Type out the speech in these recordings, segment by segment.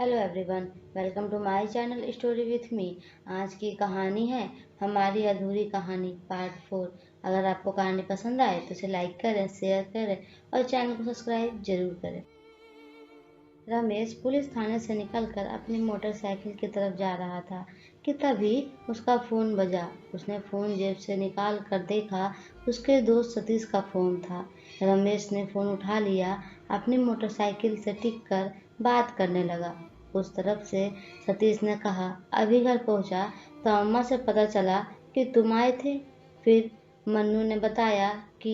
Hello everyone, welcome to my channel story with me. आज की कहानी है हमारी अधूरी कहानी पार्ट 4। अगर आपको कहानी पसंद आए तो इसे लाइक करें, शेयर करें और चैनल को सब्सक्राइब जरूर करें। रमेश पुलिस थाने से निकलकर अपनी मोटरसाइकिल की तरफ जा रहा था कि तभी उसका फोन बजा। उसने फोन जेब से निकाल कर देखा, उसके दोस्त सतीश का फोन था। रमेश ने फोन उठा लिया, अपनी मोटरसाइकिल से टिक कर बात करने लगा। उस तरफ से सतीश ने कहा, अभी घर पहुंचा तो अम्मा से पता चला कि तुम आए थे। फिर मन्नू ने बताया कि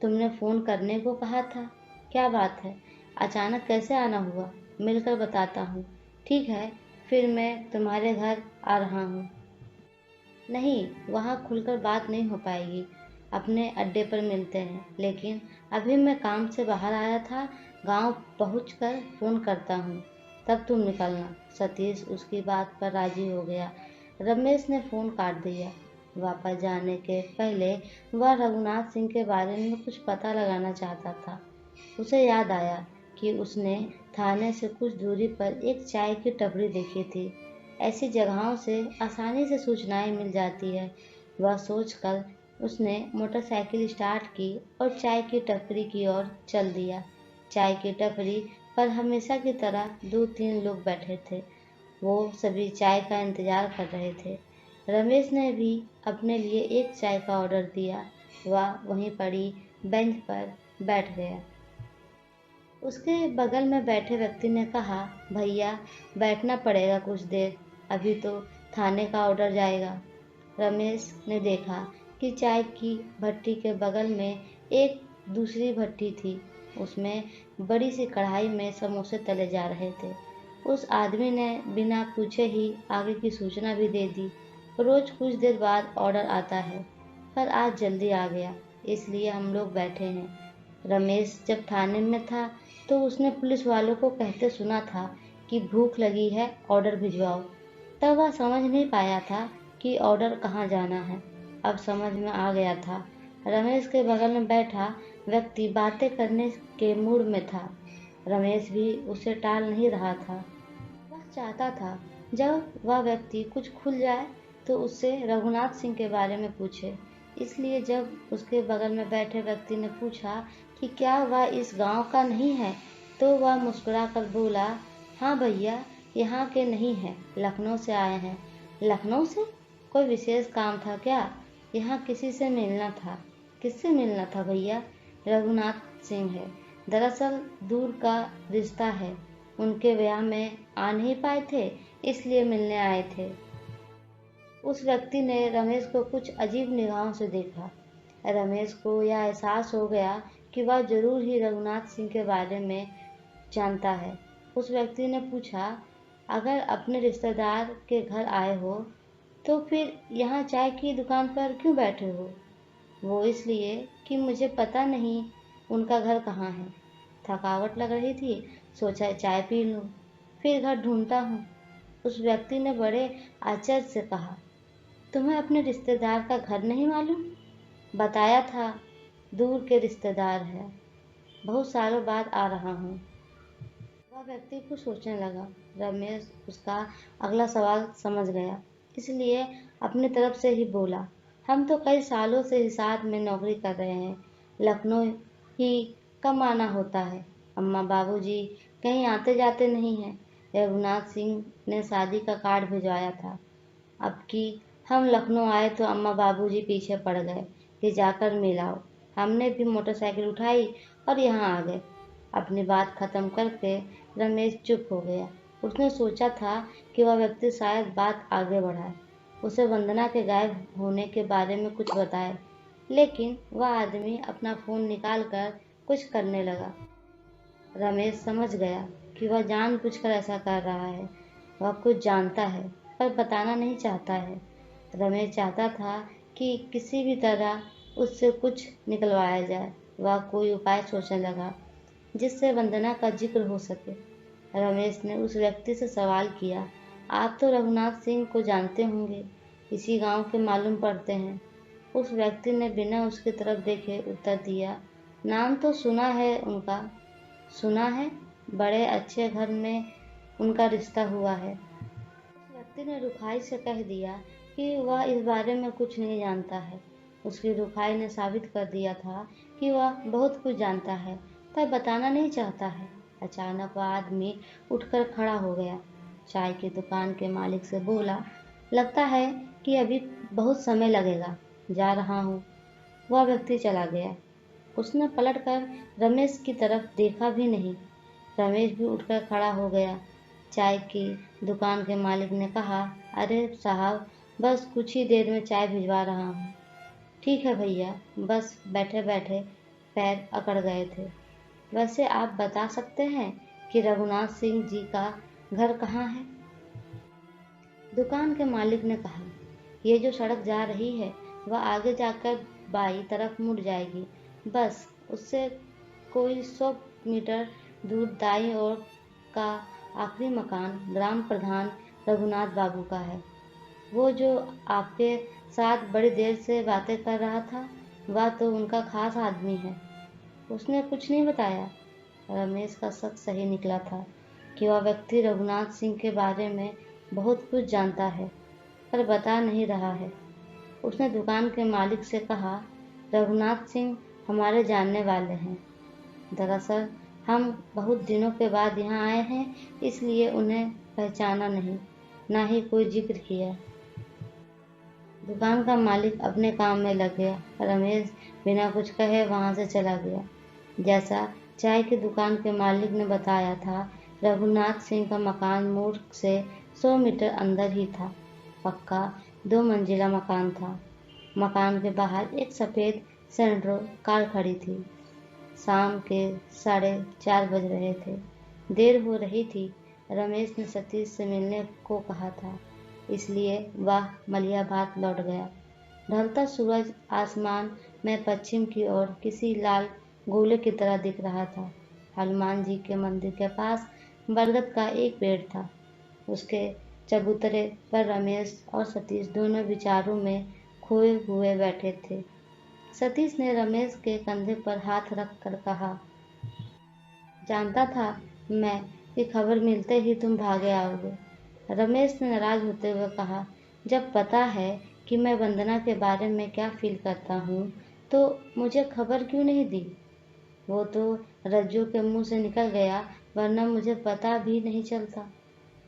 तुमने फोन करने को कहा था। क्या बात है, अचानक कैसे आना हुआ? मिलकर बताता हूँ। ठीक है, फिर मैं तुम्हारे घर आ रहा हूँ। नहीं, वहाँ खुलकर बात नहीं हो पाएगी। अपने अड्डे पर मिलते हैं। लेकिन अभी मैं काम से बाहर आया था, गांव पहुंचकर फोन करता हूँ, तब तुम निकलना। सतीश उसकी बात पर राजी हो गया। रमेश ने फोन काट दिया। वापस जाने के पहले वह रघुनाथ सिंह के बारे में कुछ पता लगाना चाहता था। उसे याद आया कि उसने थाने से कुछ दूरी पर एक चाय की टपरी देखी थी। ऐसी जगहों से आसानी से सूचनाएं मिल जाती है। वह सोचकर उसने मोटरसाइकिल स्टार्ट की और चाय की टपरी की ओर चल दिया। चाय की टपरी पर हमेशा की तरह 2-3 लोग बैठे थे। वो सभी चाय का इंतजार कर रहे थे। रमेश ने भी अपने लिए एक चाय का ऑर्डर दिया। वह वहीं पड़ी बेंच पर बैठ गया। उसके बगल में बैठे व्यक्ति ने कहा, भैया बैठना पड़ेगा कुछ देर, अभी तो थाने का ऑर्डर जाएगा। रमेश ने देखा कि चाय की भट्टी के बगल में एक दूसरी भट्टी थी। उसमें बड़ी सी कढ़ाई में समोसे तले जा रहे थे। उस आदमी ने बिना पूछे ही आगे की सूचना भी दे दी। रोज कुछ देर बाद ऑर्डर आता है, पर आज जल्दी आ गया, इसलिए हम लोग बैठे हैं। रमेश जब थाने में था तो उसने पुलिस वालों को कहते सुना था कि भूख लगी है, ऑर्डर भिजवाओ। तब वह समझ नहीं पाया था कि ऑर्डर कहाँ जाना है। अब समझ में आ गया था। रमेश के बगल में बैठा व्यक्ति बातें करने के मूड में था। रमेश भी उसे टाल नहीं रहा था। वह चाहता था जब वह व्यक्ति कुछ खुल जाए तो उससे रघुनाथ सिंह के बारे में पूछे। इसलिए जब उसके बगल में बैठे व्यक्ति ने पूछा कि क्या वह इस गांव का नहीं है, तो वह मुस्कुराकर बोला, हाँ भैया, यहाँ के नहीं है, लखनऊ से आए हैं। लखनऊ से? कोई विशेष काम था क्या? यहाँ किसी से मिलना था। किससे मिलना था भैया? रघुनाथ सिंह है। दरअसल दूर का रिश्ता है, उनके ब्याह में आ नहीं पाए थे, इसलिए मिलने आए थे। उस व्यक्ति ने रमेश को कुछ अजीब निगाहों से देखा। रमेश को यह एहसास हो गया कि वह जरूर ही रघुनाथ सिंह के बारे में जानता है। उस व्यक्ति ने पूछा, अगर अपने रिश्तेदार के घर आए हो तो फिर यहाँ चाय की दुकान पर क्यों बैठे हो? वो इसलिए कि मुझे पता नहीं उनका घर कहाँ है। थकावट लग रही थी, सोचा चाय पी लूं, फिर घर ढूंढता हूँ। उस व्यक्ति ने बड़े आश्चर्य से कहा, तुम्हें अपने रिश्तेदार का घर नहीं मालूम? बताया था, दूर के रिश्तेदार है, बहुत सालों बाद आ रहा हूँ। वह व्यक्ति कुछ सोचने लगा। रमेश उसका अगला सवाल समझ गया, इसलिए अपनी तरफ से ही बोला, हम तो कई सालों से ही साथ में नौकरी कर रहे हैं, लखनऊ ही कम आना होता है। अम्मा बाबूजी कहीं आते जाते नहीं हैं। रघुनाथ सिंह ने शादी का कार्ड भिजवाया था। अब कि हम लखनऊ आए तो अम्मा बाबूजी पीछे पड़ गए कि जाकर मिल आओ। हमने भी मोटरसाइकिल उठाई और यहाँ आ गए। अपनी बात खत्म करके रमेश चुप हो गया। उसने सोचा था कि वह व्यक्ति शायद बात आगे बढ़ाए, उसे वंदना के गायब होने के बारे में कुछ बताए, लेकिन वह आदमी अपना फोन निकाल कर कुछ करने लगा। रमेश समझ गया कि वह जानबूझकर ऐसा कर रहा है। वह कुछ जानता है पर बताना नहीं चाहता है। रमेश चाहता था कि किसी भी तरह उससे कुछ निकलवाया जाए। वह कोई उपाय सोचने लगा जिससे वंदना का जिक्र हो सके। रमेश ने उस व्यक्ति से सवाल किया, आप तो रघुनाथ सिंह को जानते होंगे, इसी गांव के मालूम पड़ते हैं। उस व्यक्ति ने बिना उसकी तरफ देखे उत्तर दिया, नाम तो सुना है उनका। सुना है, बड़े अच्छे घर में उनका रिश्ता हुआ है। उस व्यक्ति ने रुखाई से कह दिया कि वह इस बारे में कुछ नहीं जानता है। उसकी रुखाई ने साबित कर दिया था कि वह बहुत कुछ जानता है पर बताना नहीं चाहता है। अचानक वह आदमी उठकर खड़ा हो गया, चाय की दुकान के मालिक से बोला, लगता है कि अभी बहुत समय लगेगा, जा रहा हूँ। वह व्यक्ति चला गया। उसने पलटकर रमेश की तरफ देखा भी नहीं। रमेश भी उठकर खड़ा हो गया। चाय की दुकान के मालिक ने कहा, अरे साहब, बस कुछ ही देर में चाय भिजवा रहा हूँ। ठीक है भैया, बस बैठे बैठे पैर अकड़ गए थे। वैसे आप बता सकते हैं कि रघुनाथ सिंह जी का घर कहाँ है? दुकान के मालिक ने कहा, ये जो सड़क जा रही है वह आगे जाकर बाईं तरफ मुड़ जाएगी। बस उससे कोई 100 मीटर दूर दाईं ओर का आखिरी मकान ग्राम प्रधान रघुनाथ बाबू का है। वो जो आपके साथ बड़ी देर से बातें कर रहा था, वह तो उनका खास आदमी है। उसने कुछ नहीं बताया। रमेश का शक सही निकला था कि वह व्यक्ति रघुनाथ सिंह के बारे में बहुत कुछ जानता है पर बता नहीं रहा है। उसने दुकान के मालिक से कहा, रघुनाथ सिंह हमारे जानने वाले हैं। दरअसल हम बहुत दिनों के बाद यहाँ आए हैं, इसलिए उन्हें पहचाना नहीं, ना ही कोई जिक्र किया। दुकान का मालिक अपने काम में लग गया। रमेश बिना कुछ कहे वहां से चला गया। जैसा चाय की दुकान के मालिक ने बताया था, रघुनाथ सिंह का मकान मोड़ से 100 मीटर अंदर ही था। पक्का 2 मंजिला मकान था। मकान के बाहर एक सफ़ेद सेंट्रो कार खड़ी थी। शाम के 4:30 बज रहे थे। देर हो रही थी। रमेश ने सतीश से मिलने को कहा था, इसलिए वह मलिहाबाद लौट गया। ढलता सूरज आसमान में पश्चिम की ओर किसी लाल गोले की तरह दिख रहा था। हनुमान जी के मंदिर के पास बरगद का एक पेड़ था। उसके चबूतरे पर रमेश और सतीश दोनों विचारों में खोए हुए बैठे थे। सतीश ने रमेश के कंधे पर हाथ रख कर कहा, जानता था मैं कि खबर मिलते ही तुम भागे आओगे। रमेश ने नाराज होते हुए कहा, जब पता है कि मैं वंदना के बारे में क्या फील करता हूँ तो मुझे खबर क्यों नहीं दी? वो तो रज्जू के मुंह से निकल गया, वरना मुझे पता भी नहीं चलता।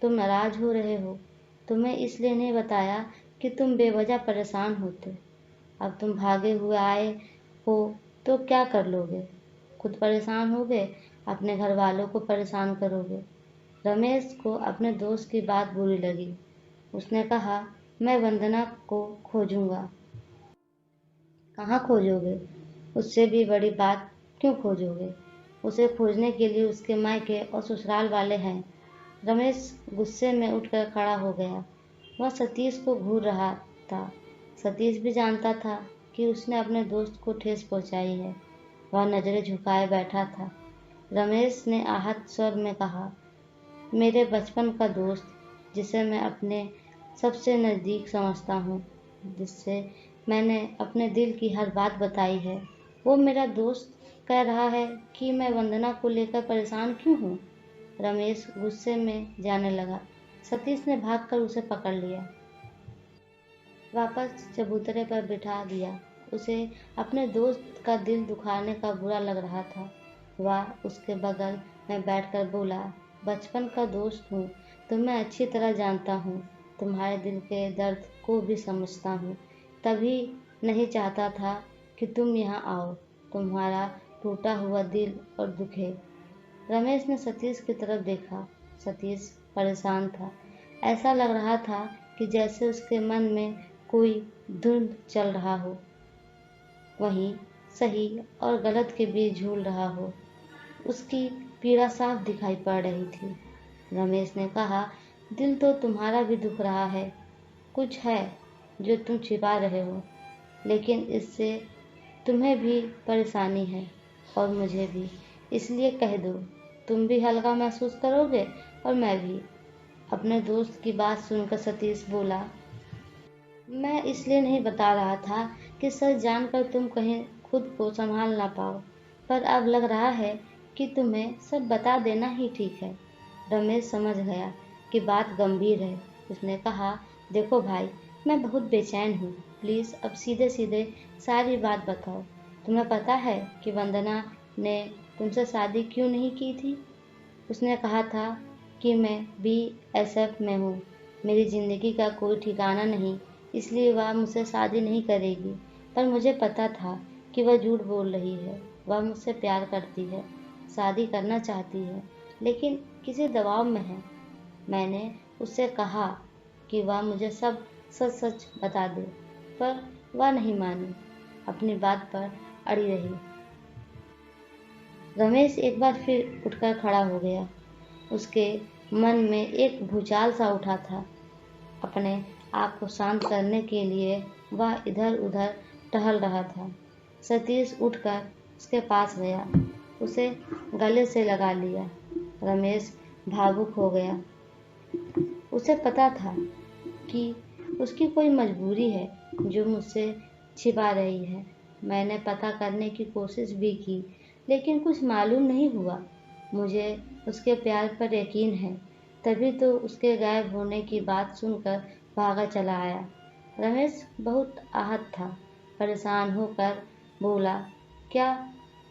तुम नाराज हो रहे हो। तुम्हें इसलिए नहीं बताया कि तुम बेवजह परेशान होते। अब तुम भागे हुए आए हो तो क्या कर लोगे? खुद परेशान होगे, अपने घर वालों को परेशान करोगे। रमेश को अपने दोस्त की बात बुरी लगी। उसने कहा, मैं वंदना को खोजूंगा। कहाँ खोजोगे? उससे भी बड़ी बात क्यों खोजोगे? उसे खोजने के लिए उसके मायके और ससुराल वाले हैं। रमेश गुस्से में उठकर खड़ा हो गया। वह सतीश को घूर रहा था। सतीश भी जानता था कि उसने अपने दोस्त को ठेस पहुंचाई है। वह नजरें झुकाए बैठा था। रमेश ने आहत स्वर में कहा, मेरे बचपन का दोस्त, जिसे मैं अपने सबसे नज़दीक समझता हूँ, जिससे मैंने अपने दिल की हर बात बताई है, वो मेरा दोस्त कह रहा है कि मैं वंदना को लेकर परेशान क्यों हूँ। रमेश गुस्से में जाने लगा। सतीश ने भागकर उसे पकड़ लिया, वापस चबूतरे पर बिठा दिया। उसे अपने दोस्त का दिल दुखाने का बुरा लग रहा था। वह उसके बगल में बैठकर बोला, बचपन का दोस्त हूँ, तुम्हें अच्छी तरह जानता हूँ, तुम्हारे दिल के दर्द को भी समझता हूँ, तभी नहीं चाहता था कि तुम यहाँ आओ, तुम्हारा टूटा हुआ दिल और दुखे। रमेश ने सतीश की तरफ देखा। सतीश परेशान था। ऐसा लग रहा था कि जैसे उसके मन में कोई धुंध चल रहा हो, वहीं सही और गलत के बीच झूल रहा हो। उसकी पीड़ा साफ दिखाई पड़ रही थी। रमेश ने कहा, दिल तो तुम्हारा भी दुख रहा है, कुछ है जो तुम छिपा रहे हो, लेकिन इससे तुम्हें भी परेशानी है और मुझे भी, इसलिए कह दो, तुम भी हल्का महसूस करोगे और मैं भी। अपने दोस्त की बात सुनकर सतीश बोला, मैं इसलिए नहीं बता रहा था कि सच जानकर तुम कहीं खुद को संभाल ना पाओ, पर अब लग रहा है कि तुम्हें सब बता देना ही ठीक है। रमेश समझ गया कि बात गंभीर है। उसने कहा, देखो भाई, मैं बहुत बेचैन हूँ, प्लीज़ अब सीधे सीधे सारी बात बताओ। तुम्हें पता है कि वंदना ने तुमसे शादी क्यों नहीं की थी? उसने कहा था कि मैं बीएसएफ में हूँ, मेरी ज़िंदगी का कोई ठिकाना नहीं, इसलिए वह मुझसे शादी नहीं करेगी। पर मुझे पता था कि वह झूठ बोल रही है। वह मुझसे प्यार करती है, शादी करना चाहती है, लेकिन किसी दबाव में है। मैंने उससे कहा कि वह मुझे सब सच सच बता दे, पर वह नहीं मानी, अपनी बात पर अड़ी रही। रमेश एक बार फिर उठकर खड़ा हो गया। उसके मन में एक भूचाल सा उठा था। अपने आप को शांत करने के लिए वह इधर उधर टहल रहा था। सतीश उठकर उसके पास गया, उसे गले से लगा लिया। रमेश भावुक हो गया। उसे पता था कि उसकी कोई मजबूरी है जो मुझसे छिपा रही है। मैंने पता करने की कोशिश भी की, लेकिन कुछ मालूम नहीं हुआ। मुझे उसके प्यार पर यकीन है, तभी तो उसके गायब होने की बात सुनकर भागा चला आया। रमेश बहुत आहत था, परेशान होकर बोला, क्या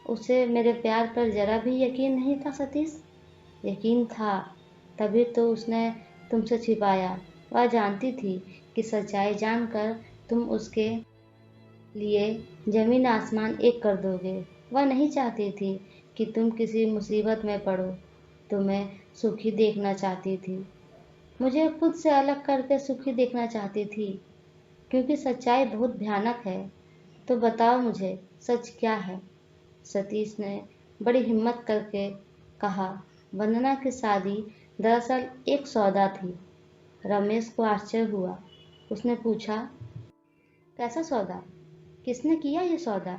उसे मेरे प्यार पर जरा भी यकीन नहीं था सतीश? यकीन था, तभी तो उसने तुमसे छिपाया। वह जानती थी कि सच्चाई जानकर तुम उसके लिए जमीन आसमान एक कर दोगे। वह नहीं चाहती थी कि तुम किसी मुसीबत में पड़ो, तुम्हें सुखी देखना चाहती थी। मुझे खुद से अलग करके सुखी देखना चाहती थी, क्योंकि सच्चाई बहुत भयानक है। तो बताओ मुझे, सच क्या है? सतीश ने बड़ी हिम्मत करके कहा, वंदना की शादी दरअसल एक सौदा थी। रमेश को आश्चर्य हुआ। उसने पूछा, कैसा सौदा? किसने किया ये सौदा?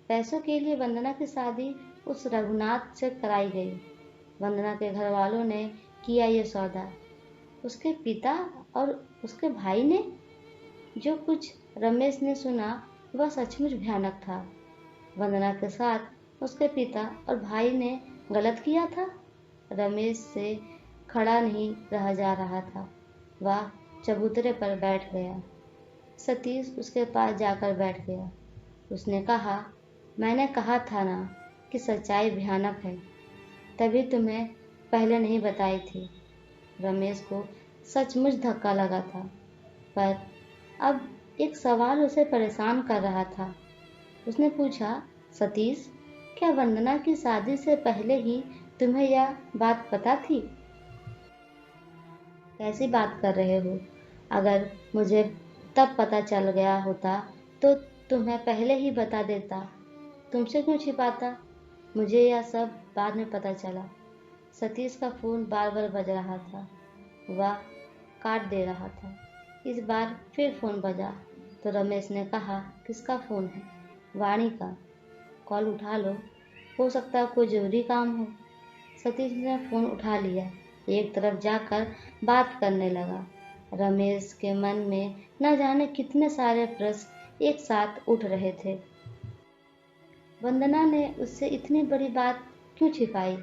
पैसों के लिए वंदना की शादी उस रघुनाथ से कराई गई। वंदना के घर वालों ने किया ये सौदा। उसके पिता और उसके भाई ने? जो कुछ रमेश ने सुना वह सचमुच भयानक था। वंदना के साथ उसके पिता और भाई ने गलत किया था। रमेश से खड़ा नहीं रहा जा रहा था। वह चबूतरे पर बैठ गया। सतीश उसके पास जाकर बैठ गया। उसने कहा, मैंने कहा था ना कि सच्चाई भयानक है, तभी तुम्हें पहले नहीं बताई थी। रमेश को सचमुच धक्का लगा था, पर अब एक सवाल उसे परेशान कर रहा था। उसने पूछा, सतीश, क्या वंदना की शादी से पहले ही तुम्हें यह बात पता थी? कैसी बात कर रहे हो? अगर मुझे तब पता चल गया होता तो तुम्हें पहले ही बता देता। तुमसे क्यों छिपाता? मुझे यह सब बाद में पता चला। सतीश का फोन बार बार बज रहा था। वह काट दे रहा था। इस बार फिर फोन बजा तो रमेश ने कहा, किसका फोन है? वाणी का। कॉल उठा लो, हो सकता है कोई जरूरी काम हो। सतीश ने फोन उठा लिया, एक तरफ जाकर बात करने लगा। रमेश के मन में न जाने कितने सारे प्रश्न एक साथ उठ रहे थे। वंदना ने उससे इतनी बड़ी बात क्यों छिपाई?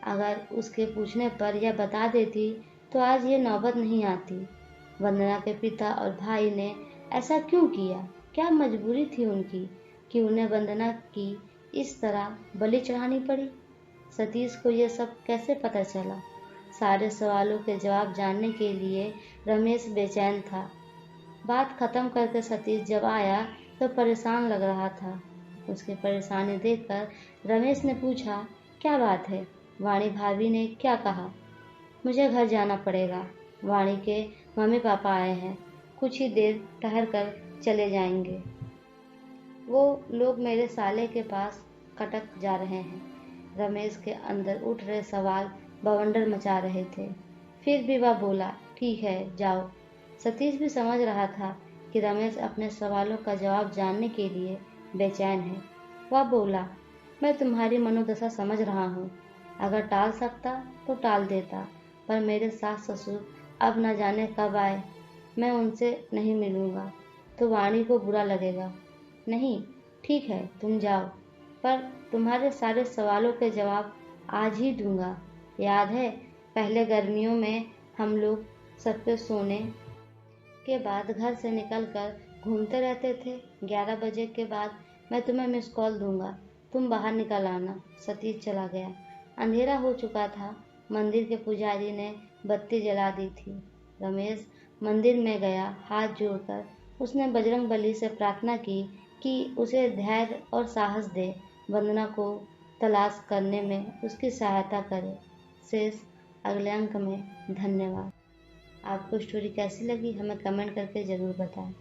अगर उसके पूछने पर यह बता देती तो आज ये नौबत नहीं आती। वंदना के पिता और भाई ने ऐसा क्यों किया? क्या मजबूरी थी उनकी कि उन्हें वंदना की इस तरह बलि चढ़ानी पड़ी? सतीश को यह सब कैसे पता चला? सारे सवालों के जवाब जानने के लिए रमेश बेचैन था। बात खत्म करके सतीश जब आया तो परेशान लग रहा था। उसकी परेशानी देखकर रमेश ने पूछा, क्या बात है? वाणी भाभी ने क्या कहा? मुझे घर जाना पड़ेगा। वाणी के मम्मी पापा आए हैं, कुछ ही देर ठहर कर चले जाएंगे। वो लोग मेरे साले के पास कटक जा रहे हैं। रमेश के अंदर उठ रहे सवाल बवंडर मचा रहे थे। फिर भी वह बोला, ठीक है, जाओ। सतीश भी समझ रहा था कि रमेश अपने सवालों का जवाब जानने के लिए बेचैन है। वह बोला, मैं तुम्हारी मनोदशा समझ रहा हूँ। अगर टाल सकता तो टाल देता, पर मेरे सास ससुर अब न जाने कब आए। मैं उनसे नहीं मिलूँगा तो वाणी को बुरा लगेगा। नहीं, ठीक है, तुम जाओ, पर तुम्हारे सारे सवालों के जवाब आज ही दूंगा। याद है पहले गर्मियों में हम लोग सबके सोने के बाद घर से निकलकर घूमते रहते थे। 11 बजे के बाद मैं तुम्हें मिस कॉल दूंगा, तुम बाहर निकल आना। सतीश चला गया। अंधेरा हो चुका था। मंदिर के पुजारी ने बत्ती जला दी थी। रमेश मंदिर में गया। हाथ जोड़कर उसने बजरंग बली से प्रार्थना की कि उसे धैर्य और साहस दे, वंदना को तलाश करने में उसकी सहायता करे। शेष अगले अंक में। धन्यवाद। आपको स्टोरी कैसी लगी हमें कमेंट करके ज़रूर बताएं।